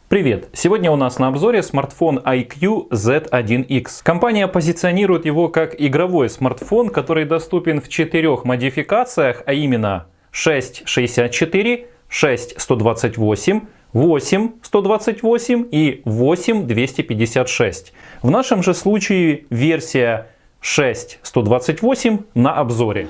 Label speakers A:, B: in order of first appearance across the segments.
A: Привет! Сегодня у нас на обзоре смартфон iQOO Z1X. Компания позиционирует его как игровой смартфон, который доступен в 4 модификациях, а именно 664, 6128, 8128 и 8256. В нашем же случае версия 6128 на обзоре.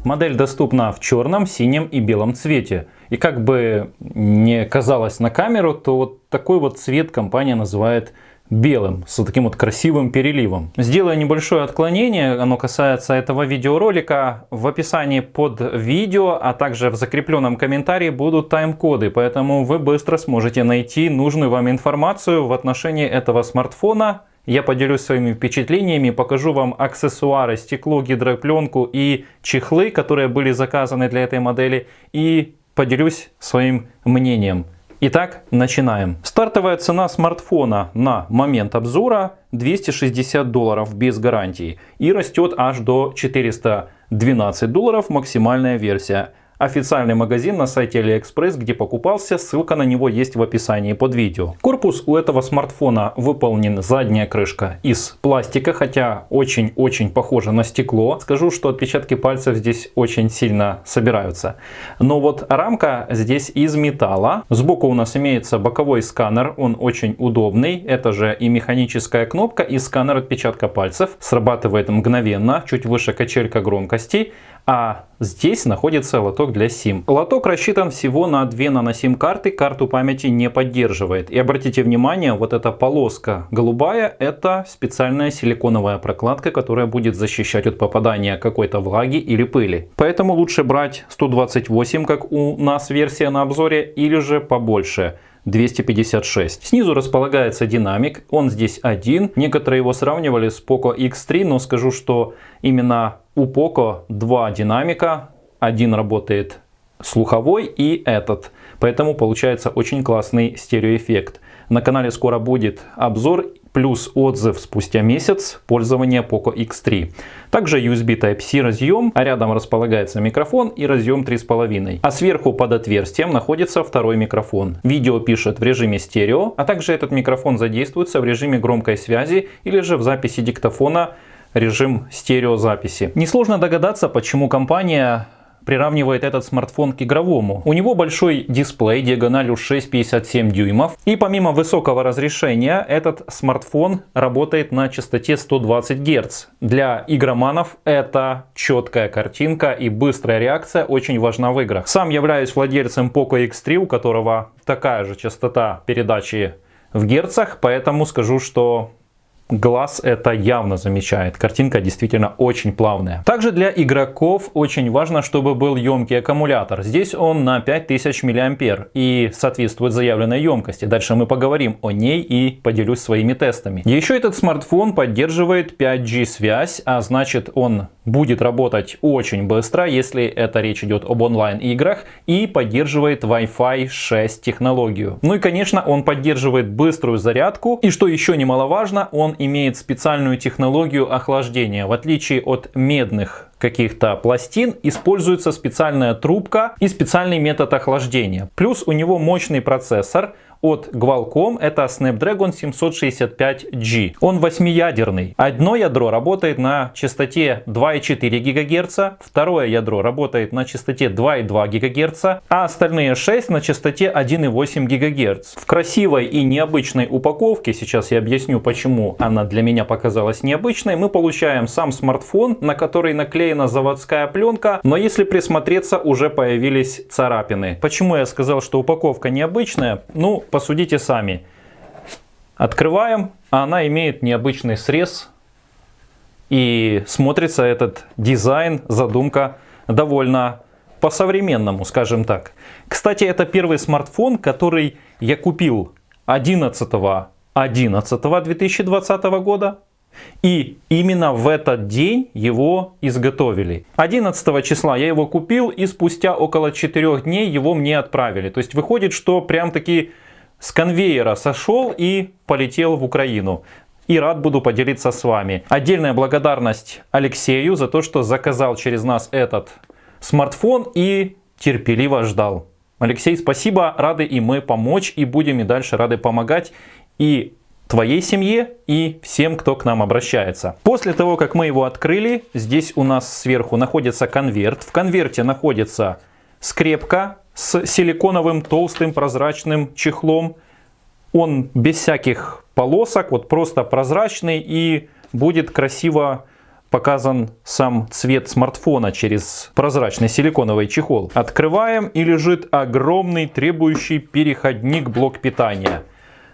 A: Модель доступна в черном, синем и белом цвете. И как бы не казалось на камеру, то вот такой вот цвет компания называет белым, с таким вот красивым переливом. Сделаю небольшое отклонение, оно касается этого видеоролика. В описании под видео, а также в закрепленном комментарии будут тайм-коды, поэтому вы быстро сможете найти нужную вам информацию в отношении этого смартфона. Я поделюсь своими впечатлениями, покажу вам аксессуары, стекло, гидропленку и чехлы, которые были заказаны для этой модели, и поделюсь своим мнением. Итак, начинаем. Стартовая цена смартфона на момент обзора $260 без гарантии и растет аж до $412 максимальная версия. Официальный магазин на сайте AliExpress, где покупался, ссылка на него есть в описании под видео. Корпус у этого смартфона выполнен, задняя крышка из пластика, хотя очень-очень похоже на стекло. Скажу, что отпечатки пальцев здесь очень сильно собираются. Но вот рамка здесь из металла. Сбоку у нас имеется боковой сканер, он очень удобный. Это же и механическая кнопка, и сканер отпечатка пальцев. Срабатывает мгновенно, чуть выше качелька громкости. А здесь находится лоток для SIM. Лоток рассчитан всего на 2 нано-SIM карты, карту памяти не поддерживает. И обратите внимание, вот эта полоска голубая, это специальная силиконовая прокладка, которая будет защищать от попадания какой-то влаги или пыли. Поэтому лучше брать 128, как у нас версия на обзоре, или же побольше. 256. Снизу располагается динамик, он здесь один. Некоторые его сравнивали с Poco X3, но скажу, что именно у Poco 2 динамика. Один работает слуховой и этот. Поэтому получается очень классный стереоэффект. На канале скоро будет обзор плюс отзыв спустя месяц пользования Poco X3. Также USB Type-C разъем, а рядом располагается микрофон и разъем 3,5. А сверху под отверстием находится второй микрофон. Видео пишет в режиме стерео, а также этот микрофон задействуется в режиме громкой связи или же в записи диктофона режим стереозаписи. Несложно догадаться, почему компания приравнивает этот смартфон к игровому. У него большой дисплей диагональю 6,57 дюймов. И помимо высокого разрешения, этот смартфон работает на частоте 120 Гц. Для игроманов это четкая картинка и быстрая реакция очень важна в играх. Сам являюсь владельцем Poco X3, у которого такая же частота передачи в герцах, поэтому скажу, что глаз это явно замечает. Картинка действительно очень плавная. Также для игроков очень важно, чтобы был емкий аккумулятор. Здесь он на 5000 мАh и соответствует заявленной емкости. Дальше мы поговорим о ней и поделюсь своими тестами. Еще этот смартфон поддерживает 5G связь, а значит он будет работать очень быстро, если это речь идет об онлайн-играх, и поддерживает Wi-Fi 6 технологию. Ну и конечно он поддерживает быструю зарядку, и что еще немаловажно, он имеет специальную технологию охлаждения. В отличие от медных каких-то пластин, используется специальная трубка и специальный метод охлаждения. Плюс у него мощный процессор от Qualcomm, это Snapdragon 765G. Он 8-ядерный. Одно ядро работает на частоте 2,4 ГГц, второе ядро работает на частоте 2,2 ГГц, а остальные 6 на частоте 1,8 ГГц. В красивой и необычной упаковке, сейчас я объясню, почему она для меня показалась необычной, мы получаем сам смартфон, на который наклеена заводская пленка, но если присмотреться, уже появились царапины. Почему я сказал, что упаковка необычная? Ну, посудите сами. Открываем, а она имеет необычный срез. И смотрится этот дизайн, задумка довольно по-современному, скажем так. Кстати, это первый смартфон, который я купил 11/11/2020 года. И именно в этот день его изготовили. 11 числа я его купил, и спустя около 4 дней его мне отправили. То есть выходит, что прям таки с конвейера сошел и полетел в Украину. И рад буду поделиться с вами. Отдельная благодарность Алексею за то, что заказал через нас этот смартфон и терпеливо ждал. Алексей, спасибо, рады и мы помочь, и будем и дальше рады помогать и твоей семье, и всем, кто к нам обращается. После того, как мы его открыли, здесь у нас сверху находится конверт. В конверте находится скрепка с силиконовым толстым прозрачным чехлом. Он без всяких полосок, вот просто прозрачный, и будет красиво показан сам цвет смартфона через прозрачный силиконовый чехол. Открываем, и лежит огромный требующий переходник блок питания.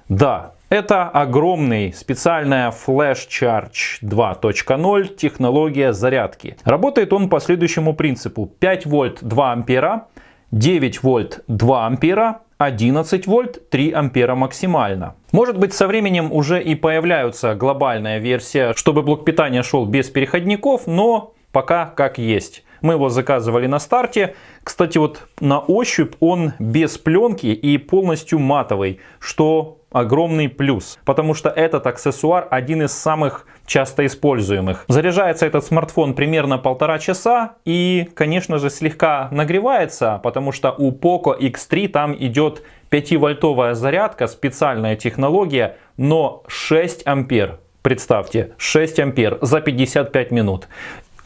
A: Да, это огромный, специальная Flash Charge 2.0 технология зарядки. Работает он по следующему принципу: 5 вольт 2 ампера, 9 вольт 2 ампера, 11 вольт 3 ампера максимально. Может быть, со временем уже и появляется глобальная версия, чтобы блок питания шел без переходников, но пока как есть. Мы его заказывали на старте. Кстати, вот на ощупь он без пленки и полностью матовый, что огромный плюс, потому что этот аксессуар один из самых часто используемых. Заряжается этот смартфон примерно 1,5 часа и, конечно же, слегка нагревается, потому что у Poco X3 там идет 5-вольтовая зарядка, специальная технология, но 6 ампер. Представьте, 6 ампер за 55 минут.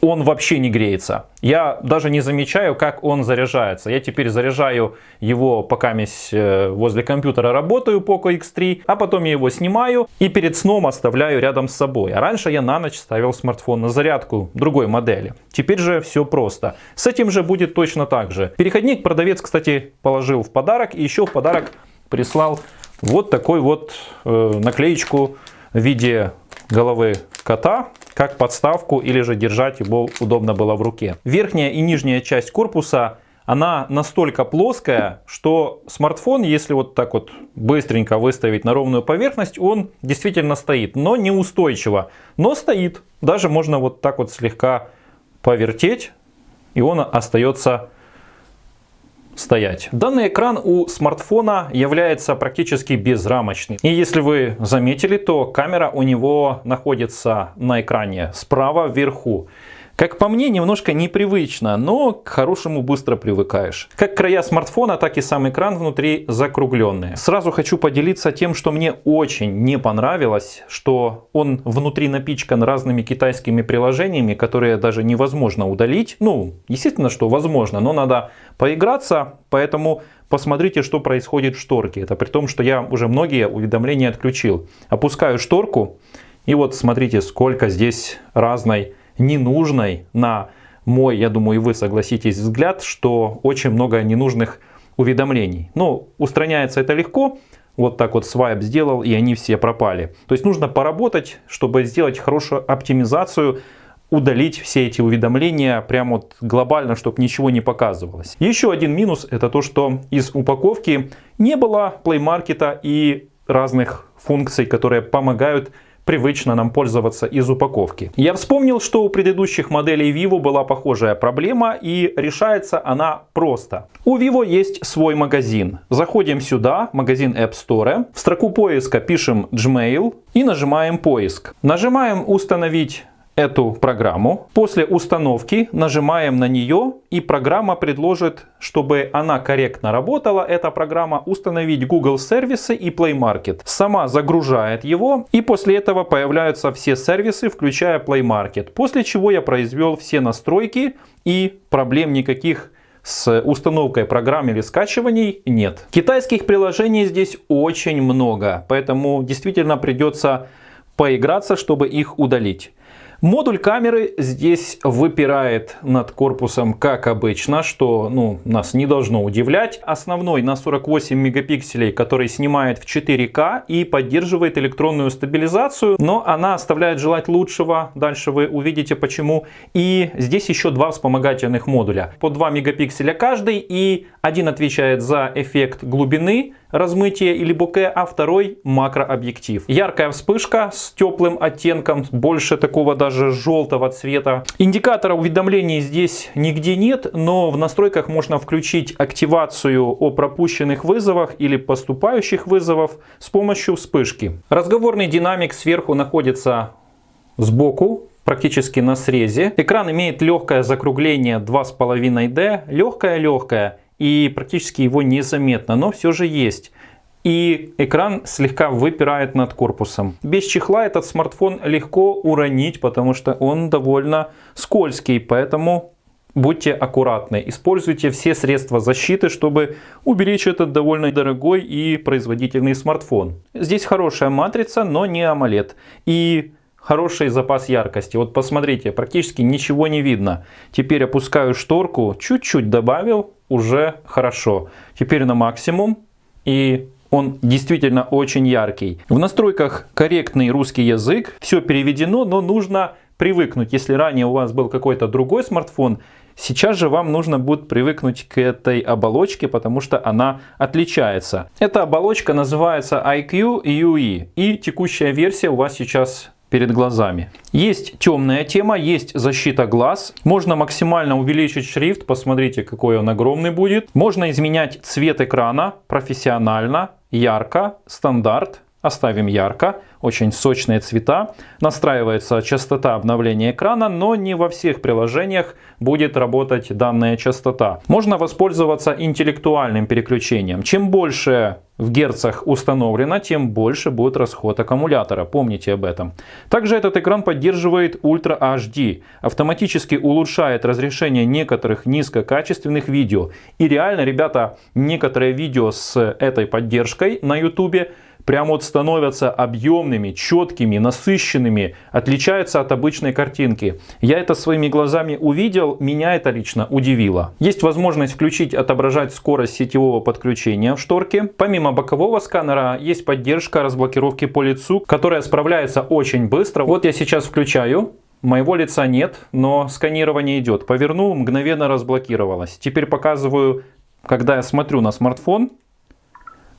A: Он вообще не греется. Я даже не замечаю, как он заряжается. Я теперь заряжаю его, пока возле компьютера работаю, Poco X3, а потом я его снимаю и перед сном оставляю рядом с собой. А раньше я на ночь ставил смартфон на зарядку другой модели. Теперь же все просто. С этим же будет точно так же. Переходник продавец, кстати, положил в подарок, и еще в подарок прислал вот такой вот наклеечку в виде головы кота, как подставку, или же держать его удобно было в руке. Верхняя и нижняя часть корпуса, она настолько плоская, что смартфон, если вот так вот быстренько выставить на ровную поверхность, он действительно стоит, но неустойчиво. Но стоит. Даже можно вот так вот слегка повертеть, и он остается стоять. Данный экран у смартфона является практически безрамочным. И если вы заметили, то камера у него находится на экране справа вверху. Как по мне, немножко непривычно, но к хорошему быстро привыкаешь. Как края смартфона, так и сам экран внутри закругленные. Сразу хочу поделиться тем, что мне очень не понравилось, что он внутри напичкан разными китайскими приложениями, которые даже невозможно удалить. Ну, естественно, что возможно, но надо поиграться, поэтому посмотрите, что происходит в шторке. Это при том, что я уже многие уведомления отключил. Опускаю шторку, и вот смотрите, сколько здесь разной ненужной, на мой, я думаю, и вы согласитесь, взгляд, что очень много ненужных уведомлений. Но устраняется это легко. Вот так вот свайп сделал, и они все пропали. То есть нужно поработать, чтобы сделать хорошую оптимизацию, удалить все эти уведомления прямо вот глобально, чтобы ничего не показывалось. Еще один минус — это то, что из упаковки не было Play Market и разных функций, которые помогают привычно нам пользоваться из упаковки. Я вспомнил, что у предыдущих моделей Vivo была похожая проблема, и решается она просто. У Vivo есть свой магазин. Заходим сюда, магазин App Store. В строку поиска пишем Gmail и нажимаем поиск. Нажимаем установить эту программу. После установки нажимаем на нее, и программа предложит, чтобы она корректно работала, эта программа, установить Google сервисы и Play Market. Сама загружает его, и после этого появляются все сервисы, включая Play Market. После чего я произвел все настройки, и проблем никаких с установкой программ или скачиваний нет. Китайских приложений здесь очень много, поэтому действительно придется поиграться, чтобы их удалить. Модуль камеры здесь выпирает над корпусом, как обычно, что нас не должно удивлять. Основной на 48 мегапикселей, который снимает в 4К и поддерживает электронную стабилизацию, но она оставляет желать лучшего. Дальше вы увидите почему. И здесь еще два вспомогательных модуля. По 2 мегапикселя каждый, и один отвечает за эффект глубины, размытие или боке, а второй макрообъектив. Яркая вспышка с теплым оттенком, больше такого даже желтого цвета. Индикатора уведомлений здесь нигде нет, но в настройках можно включить активацию о пропущенных вызовах или поступающих вызовов с помощью вспышки. Разговорный динамик сверху находится сбоку. практически на срезе. Экран имеет легкое закругление 2,5D, легкое-легкое, и практически его незаметно, но все же есть. И экран слегка выпирает над корпусом. Без чехла этот смартфон легко уронить, потому что он довольно скользкий, поэтому будьте аккуратны. Используйте все средства защиты, чтобы уберечь этот довольно дорогой и производительный смартфон. Здесь хорошая матрица, но не AMOLED. И хороший запас яркости. Вот посмотрите, практически ничего не видно. Теперь опускаю шторку, чуть-чуть добавил, уже хорошо. Теперь на максимум, и он действительно очень яркий. В настройках корректный русский язык, все переведено, но нужно привыкнуть. Если ранее у вас был какой-то другой смартфон, сейчас же вам нужно будет привыкнуть к этой оболочке, потому что она отличается. Эта оболочка называется iQOO UE, и текущая версия у вас сейчас перед глазами. Есть темная тема, есть защита глаз. Можно максимально увеличить шрифт, посмотрите, какой он огромный будет. Можно изменять цвет экрана профессионально, ярко, стандарт. Оставим ярко, очень сочные цвета. Настраивается частота обновления экрана, но не во всех приложениях будет работать данная частота. Можно воспользоваться интеллектуальным переключением. Чем больше в герцах установлено, тем больше будет расход аккумулятора. Помните об этом. Также этот экран поддерживает Ultra HD. Автоматически улучшает разрешение некоторых низкокачественных видео. И реально, ребята, некоторые видео с этой поддержкой на YouTube прям вот становятся объемными, четкими, насыщенными, отличаются от обычной картинки. Я это своими глазами увидел, меня это лично удивило. Есть возможность включить, отображать скорость сетевого подключения в шторке. Помимо бокового сканера есть поддержка разблокировки по лицу, которая справляется очень быстро. Вот я сейчас включаю. Моего лица нет, но сканирование идет. Повернул, мгновенно разблокировалось. Теперь показываю, когда я смотрю на смартфон.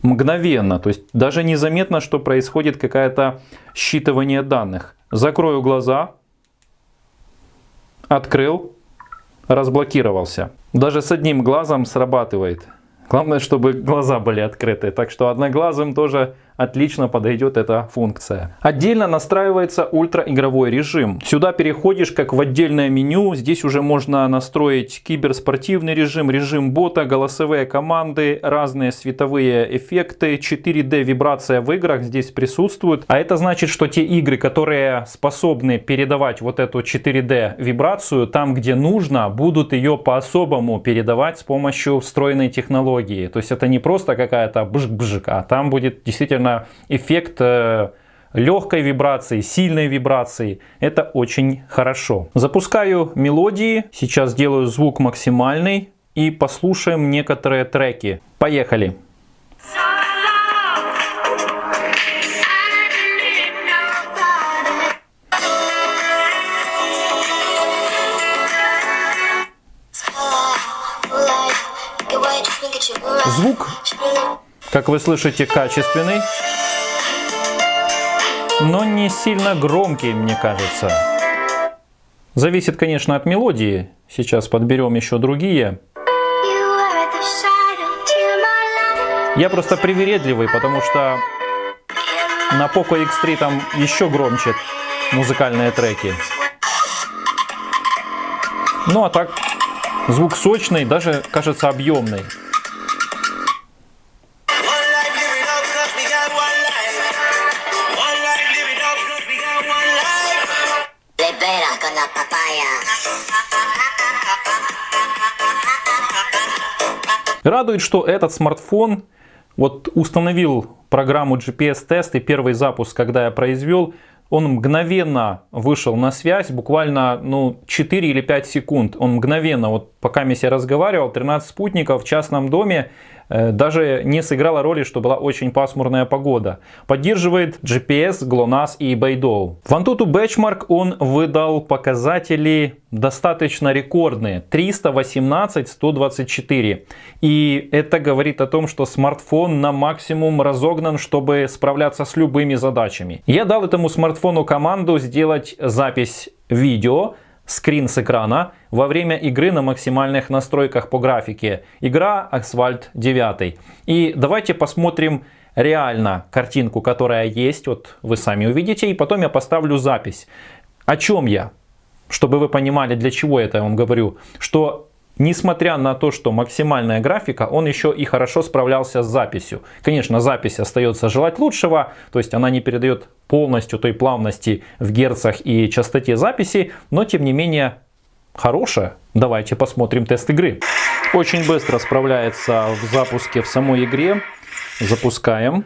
A: Мгновенно, то есть даже незаметно, что происходит какое-то считывание данных. Закрою глаза, открыл, разблокировался. Даже с одним глазом срабатывает. Главное, чтобы глаза были открыты. Так что одноглазым тоже отлично подойдет эта функция. Отдельно настраивается ультраигровой режим. Сюда переходишь как в отдельное меню. Здесь уже можно настроить киберспортивный режим, режим бота, голосовые команды, разные световые эффекты. 4D вибрация в играх здесь присутствует. А это значит, что те игры, которые способны передавать вот эту 4D вибрацию, там где нужно, будут ее по-особому передавать с помощью встроенной технологии. То есть это не просто какая-то бжик-бжик, а там будет действительно эффект легкой вибрации, сильной вибрации. Это очень хорошо. Запускаю мелодии. Сейчас делаю звук максимальный и послушаем некоторые треки. Поехали. Звук, как вы слышите, качественный, но не сильно громкий, мне кажется. Зависит, конечно, от мелодии. Сейчас подберем еще другие. Я просто привередливый, потому что на Poco X3 там еще громче музыкальные треки. Ну а так, звук сочный, даже, кажется, объемный. Радует, что этот смартфон, вот установил программу GPS-тест и первый запуск, когда я произвел, он мгновенно вышел на связь, буквально 4 или 5 секунд. Он мгновенно, вот пока я разговаривал, 13 спутников в частном доме, даже не сыграло роли, что была очень пасмурная погода. Поддерживает GPS, GLONASS и Beidou. В AnTuTu Benchmark он выдал показатели достаточно рекордные. 318, 124. И это говорит о том, что смартфон на максимум разогнан, чтобы справляться с любыми задачами. Я дал этому смартфону команду сделать запись видео, скрин с экрана во время игры на максимальных настройках по графике. Игра Asphalt 9. И давайте посмотрим реально картинку, которая есть. Вот вы сами увидите. И потом я поставлю запись. О чем я? чтобы вы понимали, для чего это я вам говорю, что несмотря на то, что максимальная графика, он еще и хорошо справлялся с записью. Конечно, запись остается желать лучшего, то есть она не передает полностью той плавности в герцах и частоте записи, но тем не менее хорошая. Давайте посмотрим тест игры. Очень быстро справляется в запуске в самой игре. Запускаем.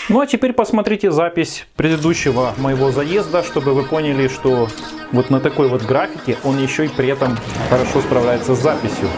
A: Ну а теперь посмотрите запись предыдущего моего заезда, чтобы вы поняли, что вот на такой вот графике он еще и при этом хорошо справляется с записью.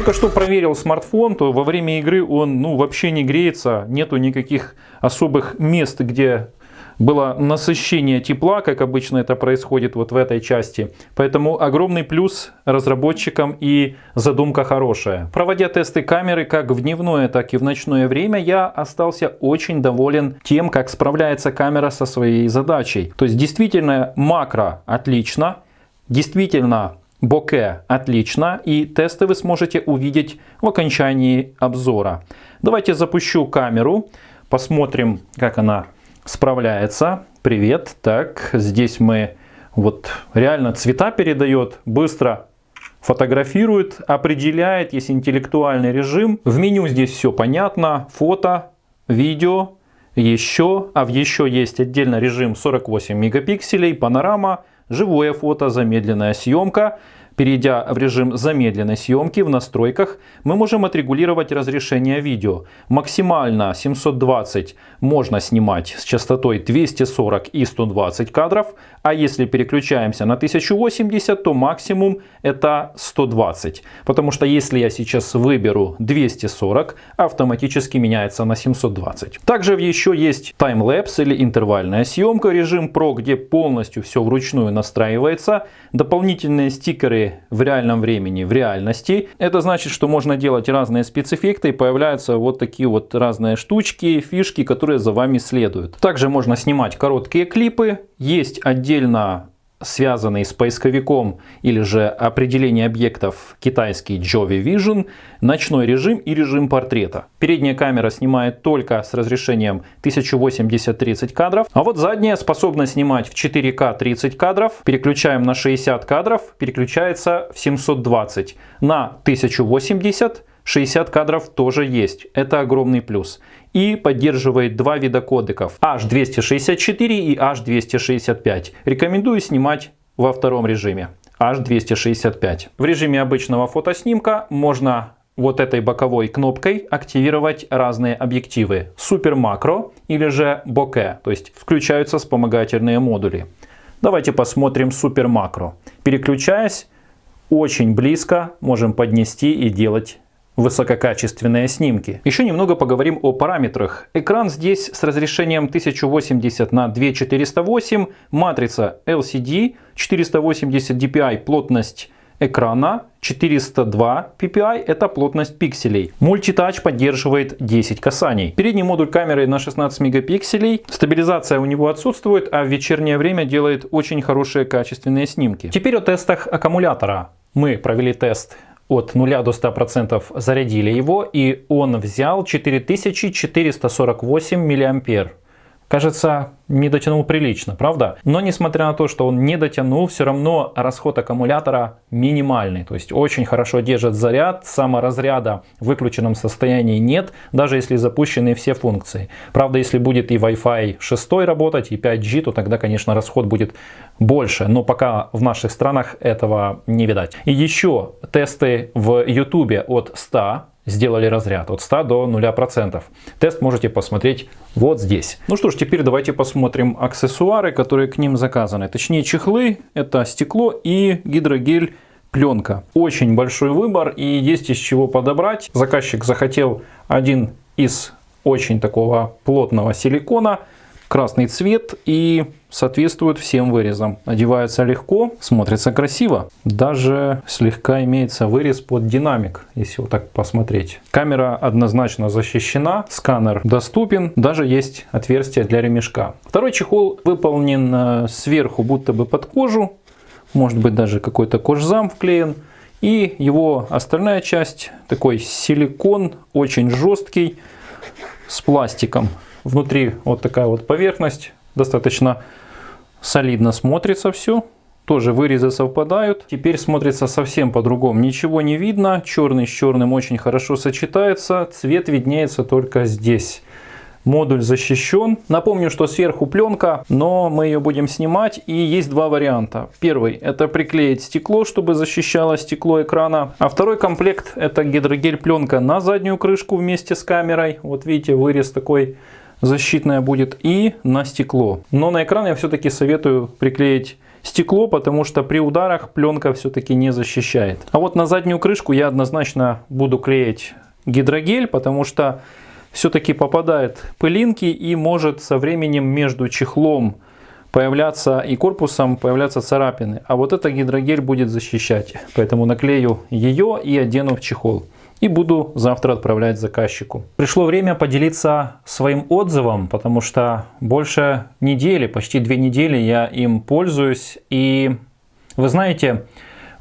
A: Только что проверил смартфон, то во время игры он вообще не греется, нету никаких особых мест, где было насыщение тепла, как обычно это происходит вот в этой части. Поэтому огромный плюс разработчикам и задумка хорошая. Проводя тесты камеры как в дневное, так и в ночное время, я остался очень доволен тем, как справляется камера со своей задачей. То есть действительно макро отлично, действительно боке отлично, и тесты вы сможете увидеть в окончании обзора. Давайте запущу камеру, посмотрим, как она справляется. Привет. Так, здесь мы вот реально цвета передает, быстро фотографирует, определяет, есть интеллектуальный режим. В меню здесь все понятно, фото, видео, еще, а в еще есть отдельно режим 48 мегапикселей, панорама, живое фото, замедленная съемка. Перейдя в режим замедленной съемки в настройках, мы можем отрегулировать разрешение видео. Максимально 720 можно снимать с частотой 240 и 120 кадров, а если переключаемся на 1080, то максимум это 120. Потому что если я сейчас выберу 240, автоматически меняется на 720. Также еще есть таймлэпс или интервальная съемка, режим Pro, где полностью все вручную настраивается. Дополнительные стикеры в реальном времени, в реальности. Это значит, что можно делать разные спецэффекты и появляются вот такие вот разные штучки, фишки, которые за вами следуют. Также можно снимать короткие клипы. Есть отдельно связанный с поисковиком или же определение объектов китайский Jovi Vision, ночной режим и режим портрета. Передняя камера снимает только с разрешением 1080-30 кадров, а вот задняя способна снимать в 4К 30 кадров. Переключаем на 60 кадров, переключается в 720. На 1080 60 кадров тоже есть. Это огромный плюс. И поддерживает два вида кодеков: H264 и H265. Рекомендую снимать во втором режиме, H265. В режиме обычного фотоснимка можно вот этой боковой кнопкой активировать разные объективы. Супер макро или же боке, то есть включаются вспомогательные модули. Давайте посмотрим супер макро. Переключаясь очень близко, можем поднести и делать высококачественные снимки. Еще немного поговорим о параметрах. Экран здесь с разрешением 1080 на 2408, матрица LCD, 480 dpi, плотность экрана 402 ppi, это плотность пикселей. Мультитач поддерживает 10 касаний. Передний модуль камеры на 16 мегапикселей. Стабилизация у него отсутствует, а в вечернее время делает очень хорошие качественные снимки. Теперь о тестах аккумулятора. Мы провели тест от 0 до 100%, зарядили его, и он взял 4448 мАh. Кажется, не дотянул прилично, правда? Но несмотря на то, что он не дотянул, все равно расход аккумулятора минимальный. То есть очень хорошо держит заряд, саморазряда в выключенном состоянии нет, даже если запущены все функции. Правда, если будет и Wi-Fi 6 работать, и 5G, то тогда, конечно, расход будет больше. Но пока в наших странах этого не видать. И еще тесты в YouTube от 100. Сделали разряд от 100 до 0%. Тест можете посмотреть вот здесь. Ну что ж, теперь давайте посмотрим аксессуары, которые к ним заказаны. Точнее, чехлы, это стекло и гидрогель пленка. Очень большой выбор и есть из чего подобрать. Заказчик захотел один из очень такого плотного силикона. Красный цвет и соответствует всем вырезам. Одевается легко, смотрится красиво. Даже слегка имеется вырез под динамик, если вот так посмотреть. Камера однозначно защищена, сканер доступен, даже есть отверстие для ремешка. Второй чехол выполнен сверху будто бы под кожу, может быть даже какой-то кожзам вклеен. И его остальная часть, такой силикон, очень жесткий, с пластиком. Внутри вот такая вот поверхность, достаточно солидно смотрится все. Тоже вырезы совпадают. Теперь смотрится совсем по-другому. Ничего не видно, черный с черным очень хорошо сочетается. Цвет виднеется только здесь. Модуль защищен. Напомню, что сверху пленка, но мы ее будем снимать. И есть два варианта. Первый — это приклеить стекло, чтобы защищало стекло экрана. А второй комплект — это гидрогель пленка на заднюю крышку вместе с камерой. Вот видите, вырез такой защитная будет, и на стекло. Но на экран я все-таки советую приклеить стекло, потому что при ударах пленка все-таки не защищает. А вот на заднюю крышку я однозначно буду клеить гидрогель, потому что все-таки попадают пылинки и может со временем между чехлом появляться и корпусом появляться царапины. А вот это гидрогель будет защищать. Поэтому наклею ее и одену в чехол. И буду завтра отправлять заказчику. Пришло время поделиться своим отзывом, потому что больше недели, почти 2 недели я им пользуюсь. И вы знаете,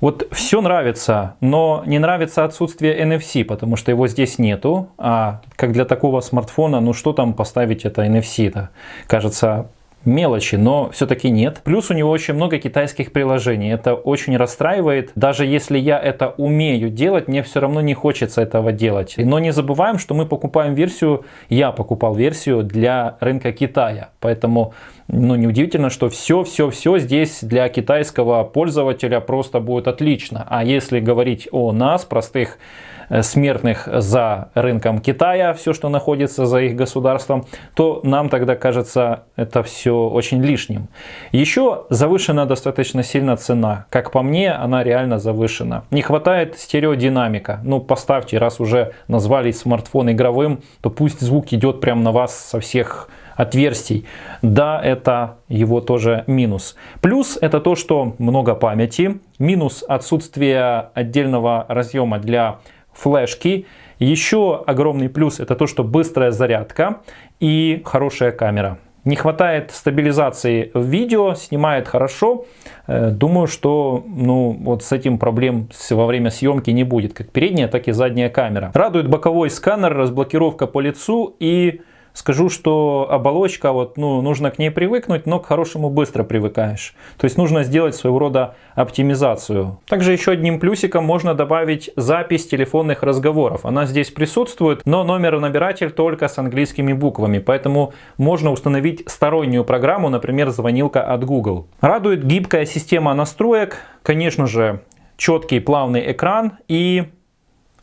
A: вот все нравится, но не нравится отсутствие NFC, потому что его здесь нету. А как для такого смартфона, ну что там поставить это NFC-то? Кажется, мелочи, но все-таки нет. Плюс у него очень много китайских приложений. Это очень расстраивает. Даже если я это умею делать, мне все равно не хочется этого делать. Но не забываем, что мы покупаем версию, я покупал версию для рынка Китая. Поэтому неудивительно, что все здесь для китайского пользователя просто будет отлично. А если говорить о нас, простых смертных, за рынком Китая, все, что находится за их государством, то нам тогда кажется это все очень лишним. Еще завышена достаточно сильно цена. Как по мне, она реально завышена. Не хватает стереодинамика. Ну, поставьте, раз уже назвали смартфон игровым, то пусть звук идет прямо на вас со всех отверстий. Да, это его тоже минус. Плюс это то, что много памяти. Минус отсутствие отдельного разъема для флешки. Еще огромный плюс — это то, что быстрая зарядка и хорошая камера. Не хватает стабилизации в видео, снимает хорошо. Думаю, что вот с этим проблем во время съемки не будет, как передняя, так и задняя камера. Радует боковой сканер, разблокировка по лицу, и скажу, что оболочка, нужно к ней привыкнуть, но к хорошему быстро привыкаешь. То есть нужно сделать своего рода оптимизацию. Также еще одним плюсиком можно добавить запись телефонных разговоров. Она здесь присутствует, но номер-набиратель только с английскими буквами. Поэтому можно установить стороннюю программу, например, звонилка от Google. Радует гибкая система настроек. Конечно же, четкий плавный экран и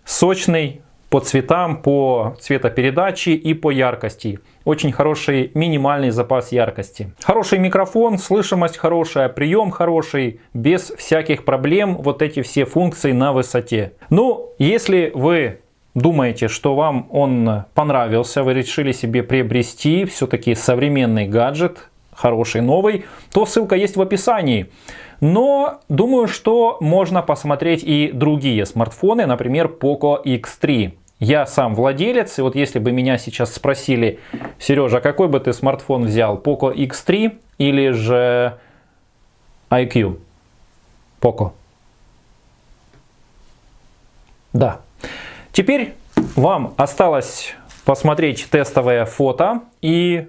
A: сочный по цветам, по цветопередаче и по яркости. Очень хороший минимальный запас яркости. Хороший микрофон, слышимость хорошая, прием хороший, без всяких проблем. Вот эти все функции на высоте. Если вы думаете, что вам он понравился, вы решили себе приобрести все-таки современный гаджет, хороший, новый, то ссылка есть в описании. Но думаю, что можно посмотреть и другие смартфоны, например, Poco X3. Я сам владелец, и вот если бы меня сейчас спросили: Сережа, какой бы ты смартфон взял, Poco X3 или же IQ? Poco. Да. Теперь вам осталось посмотреть тестовое фото и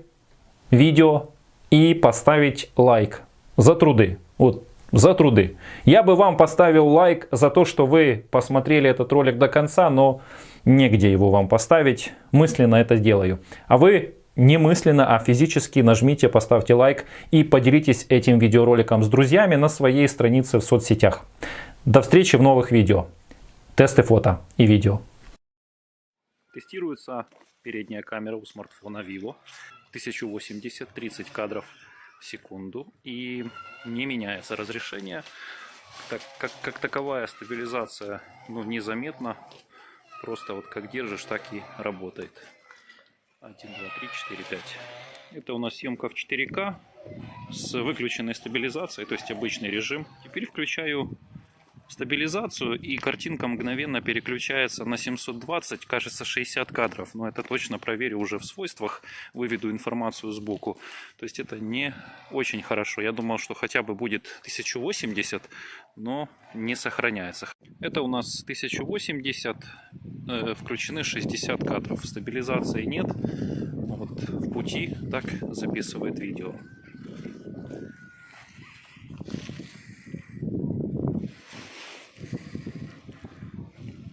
A: видео и поставить лайк за труды. Вот, за труды. Я бы вам поставил лайк за то, что вы посмотрели этот ролик до конца, но негде его вам поставить. Мысленно это сделаю. А вы не мысленно, а физически нажмите, поставьте лайк и поделитесь этим видеороликом с друзьями на своей странице в соцсетях. До встречи в новых видео. Тесты фото и видео. Тестируется передняя камера у смартфона Vivo. 1080, 30 кадров в секунду. И не меняется разрешение. Как таковая стабилизация незаметна. Просто вот как держишь, так и работает. 1, 2, 3, 4, 5. Это у нас съемка в 4К с выключенной стабилизацией, то есть обычный режим. Теперь включаю стабилизацию, и картинка мгновенно переключается на 720, кажется, 60 кадров. Но это точно проверю уже в свойствах, выведу информацию сбоку. То есть это не очень хорошо. Я думал, что хотя бы будет 1080, но не сохраняется. Это у нас 1080, включены 60 кадров. Стабилизации нет. Вот в пути так записывает видео.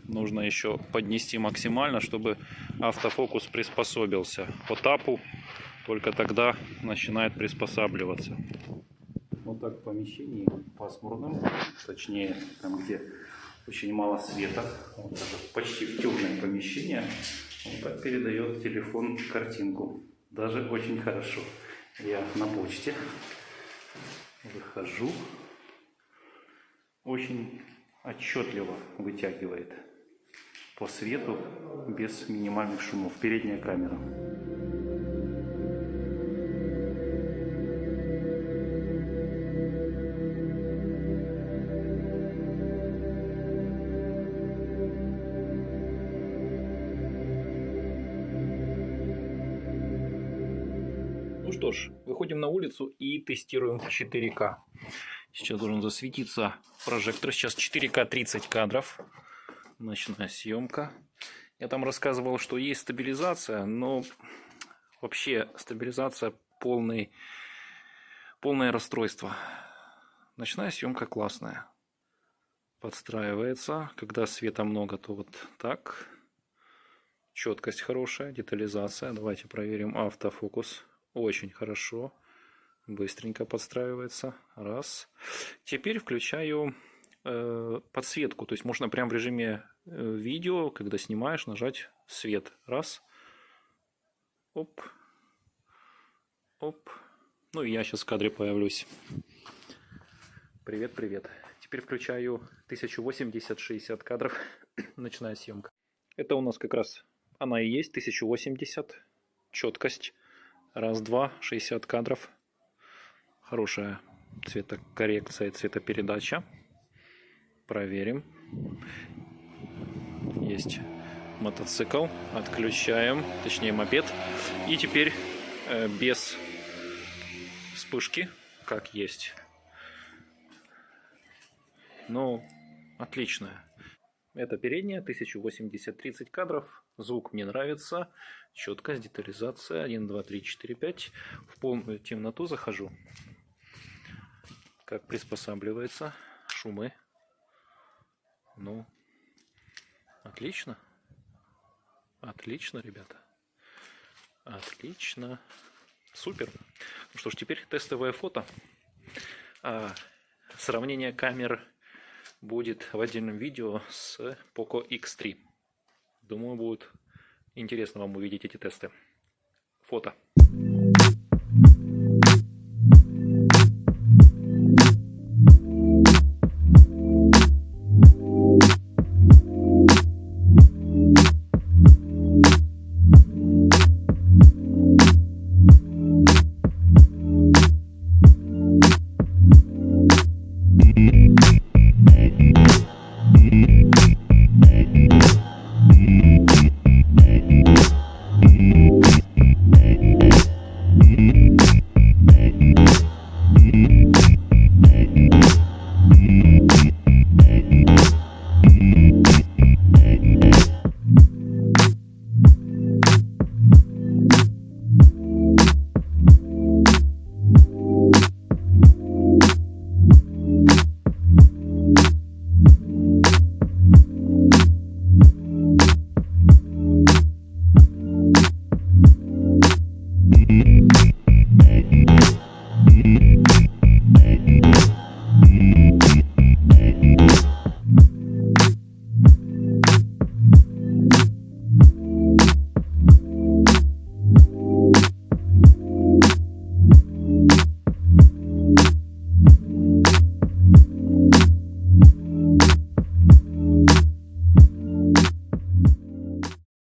A: Нужно еще поднести максимально, чтобы автофокус приспособился по тапу. Только тогда начинает приспосабливаться. Вот так в помещении пасмурном, точнее там, где очень мало света, вот почти в темное помещение, вот так передает телефон картинку. Даже очень хорошо. Я на почте выхожу, очень отчетливо вытягивает по свету без минимальных шумов. Передняя камера. Ну что ж, выходим на улицу и тестируем в 4К. Сейчас должен засветиться прожектор. Сейчас 4К 30 кадров. Ночная съемка. Я там рассказывал, что есть стабилизация, но вообще стабилизация полное расстройство. Ночная съемка классная. Подстраивается. Когда света много, то вот так. Четкость хорошая, детализация. Давайте проверим автофокус. Очень хорошо. Быстренько подстраивается. Раз. Теперь включаю подсветку. То есть можно прямо в режиме видео, когда снимаешь, нажать свет. Раз. Оп. Оп. Ну и я сейчас в кадре появлюсь. Привет, привет. Теперь включаю 1080-60 кадров. Ночная съемка. Это у нас как раз она и есть. 1080. Четкость. Раз, два. 60 кадров. Хорошая цветокоррекция и цветопередача. Проверим. Есть мотоцикл. Отключаем, точнее мопед. И теперь без вспышки, как есть. Ну, отличная. Это передняя, 1080-30 кадров. Звук мне нравится. Четкость, детализация. 1, 2, 3, 4, 5. В полную темноту захожу. Как приспосабливается. Шумы. Ну, отлично. Отлично, ребята. Отлично. Супер. Ну что ж, теперь тестовое фото. Сравнение камер будет в отдельном видео с Poco X3. Думаю, будет интересно вам увидеть эти тесты. Фото.